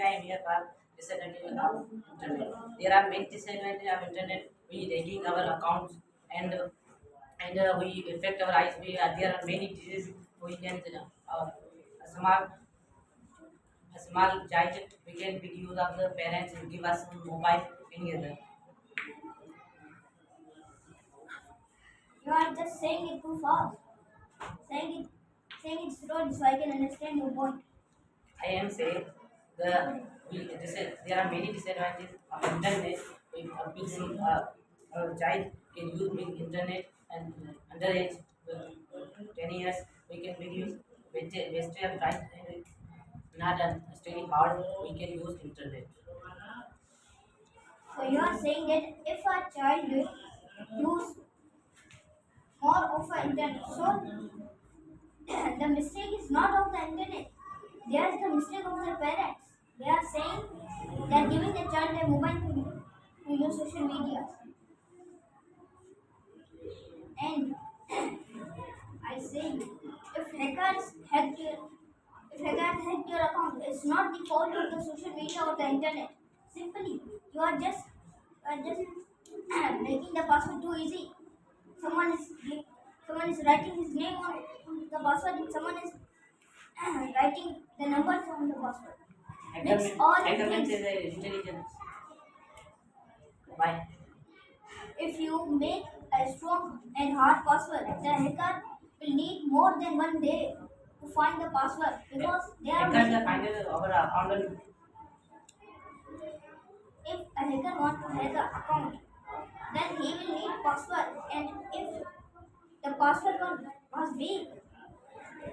I am here for disadvantage of internet. There are many disadvantages of internet. We taking our accounts and we affect our eyes. There are many diseases. We can a small child we can make use of the parents and give us mobile any other. You are just saying it too fast. Saying it, saying it slowly so I can understand your point. I am saying there are many disadvantages of internet. If a person, a child can use big internet and underage 10 years, we can make use waste of time and not study hard. We can use internet. So you are saying that if a child use more of the internet, so the mistake is not of the internet. There is the mistake of the parents. They are saying they are giving the child a mobile to use social media. And I say if hackers hacked your account, it's not the fault of the social media or the internet. Simply, you are just making the password too easy. Someone is someone is writing his name on the password and someone is writing the numbers on the password. Mix all the Hacker means things. intelligence. Why? If you make a strong and hard password, the hacker will need more than 1 day to find the password because there are Hacker many. the final our account. If a hacker wants to hack an account, then he will need password, and if the password was weak,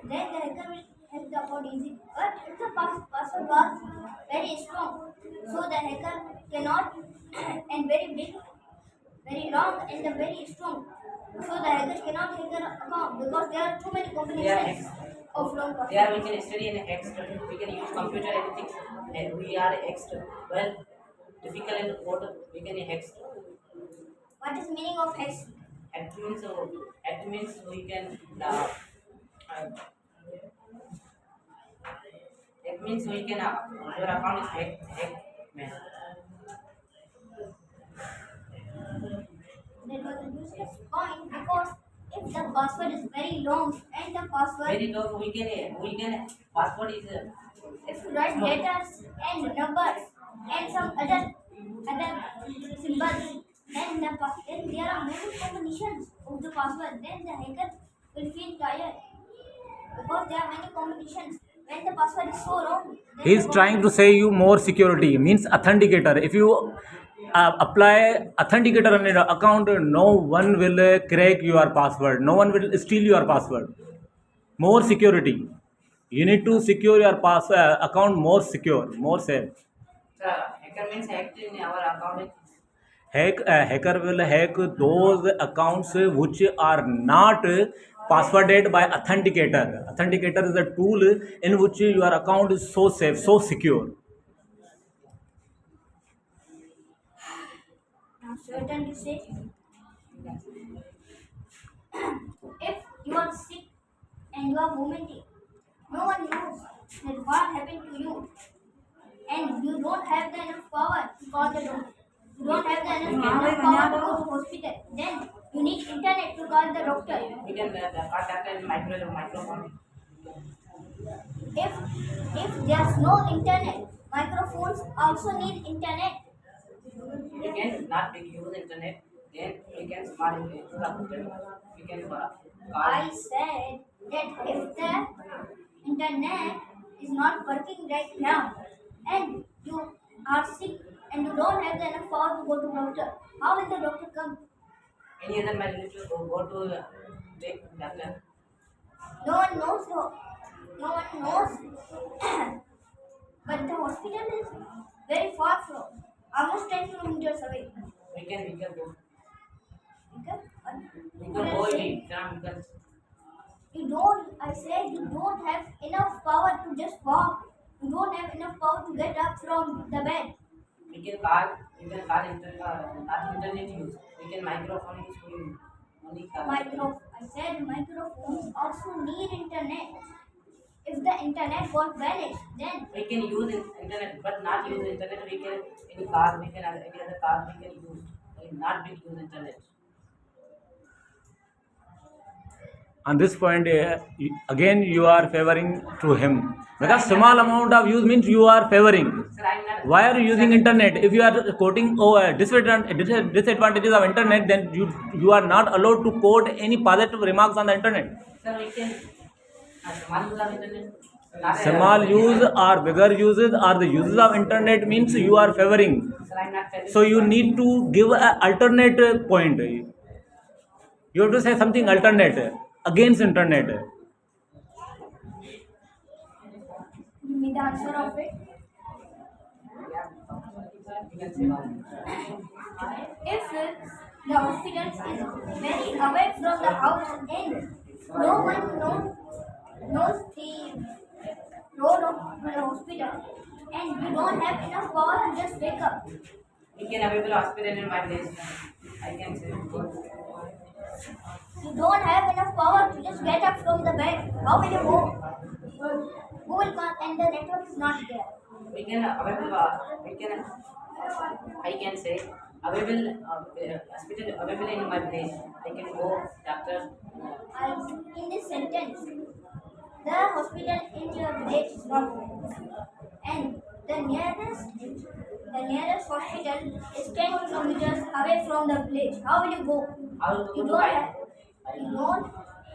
then the hacker will hack the account easy. But if the password was very strong, so the hacker cannot and very big, very long and very strong, so the hacker cannot hack the account because there are too many They are combinations of long there we passwords. can study in extra. We can use computer everything. And we are extra. Well, difficult in code. We can extra. What is meaning of hex? Act means we can. Uh, it means we can. Your account is man. That was a useless point because if the password is very long and the password, Very low. We can. Password is. if you write letters and numbers and some other symbols, then there are many combinations of the password. Then the hacker will feel tired because there are many combinations. When the password is so long, He then the is trying to say you more security means authenticator. If you apply authenticator on your account, no one will crack your password, no one will steal your password. More security, you need to secure your account more secure, more safe. Hacker means hacked in our account. Hacker will hack those accounts which are not passworded by authenticator. Authenticator is a tool in which your account is so safe, so secure. now certain to say if you are sick and you are vomiting, no one knows that what happened to you, and you don't have the enough power to call the doctor. You don't have the enough power to go to hospital. Then you need internet to call the doctor. We can contact and microphone. If if there's no internet, microphones also need internet. We can not make use internet. Then we can smart internet. We can I call. said that if the internet is not working right now and you are sick and you don't have the enough power to go to doctor, how will the doctor come? Any other my relative go to take doctor. No one knows though. No one knows. But the hospital is very far from, almost 10 kilometers away. We can go. Okay? We What can I'm go saying, in because I said you don't have enough power to just walk. You don't have enough power to get up from the bed. we can call not internet use. We can microphone use we only call. I said microphones also need internet. If the internet got vanished, then We can use internet, but not use internet. We can any car, we can any other car we can use. We not we use internet. On this point, again you are favoring to him, because small amount of use means you are favoring. Sir, I'm not. Why are you using internet? If you are quoting disadvantages of internet, then you are not allowed to quote any positive remarks on the internet. Sir, we can. Small use of internet. Not a- Small use or bigger uses or the uses of internet means you are favoring. Sir, I'm not. telling So you need to give an alternate point. You have to say something alternate against internet. give me the answer of it. We can say no. If the hospital is very away from the house and no one knows the role of the hospital and you don't have enough power to just wake up. We can available hospital in my place. I can say. You don't have enough power to just get up from the bed. How will you go? Google can't and the network is not there. We can available. We can. I can say available hospital available in my place. I can go doctor. In this sentence, the hospital in your village is not there. And the nearest hospital is 10 kilometers away from the village. How will you go? I will You go to don't buy. have, you don't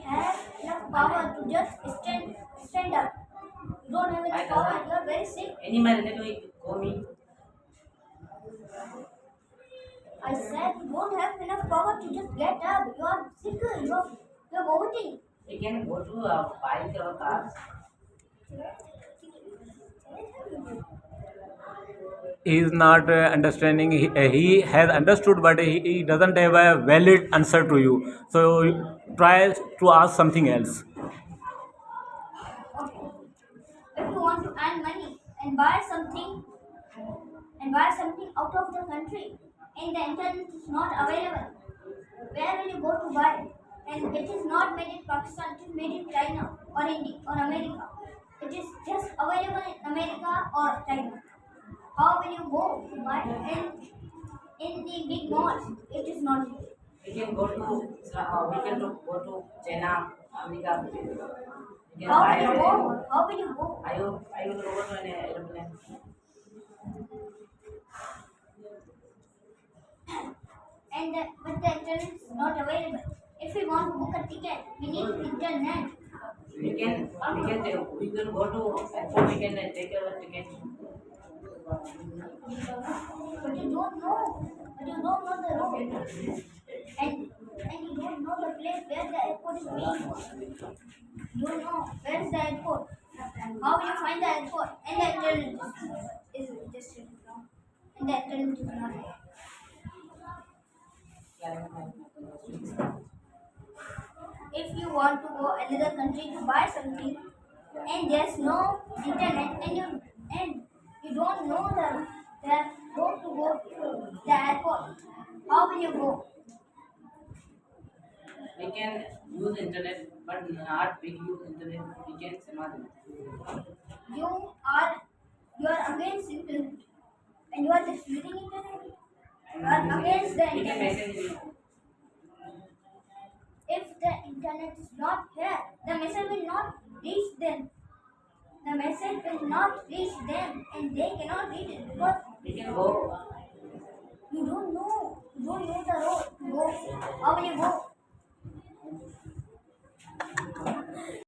have enough power to just stand up. You don't have enough power. You are very sick. Any my relative will go me. I said you don't have enough power to just get up. You are sick. You're vomiting. We can go to a bike or car. He is not understanding. He has understood, but he doesn't have a valid answer to you. So try to ask something else. Okay. If you want to earn money and buy something out of the country and the internet is not available, where will you go to buy? And it is not made in Pakistan, it is made in China or India or America. It is just available in America or China. How will you go to buy? And in the big malls, it is not here. We can go to go to China, America. We can How buy will you it. go? How will you go? I will go to an airplane. But the internet is not available. If we want to book a ticket, we need internet. We can go to airport. We can take our ticket. But you don't know. But you don't know the road. And you don't know the place where the airport is being. You don't know where is the airport. How will you find the airport? And the internet is just and the internet is not there. If you want to go another country to buy something and there's no internet and you don't know the road to go to the airport, how will you go? We can use internet, but not big use internet. We can Samadhi. You are against internet and you are just using internet. You are against the We can internet. message. If the internet is not here, the message will not reach them. The message will not reach them and they cannot read it because We can go. you don't know the road to go. How will you go?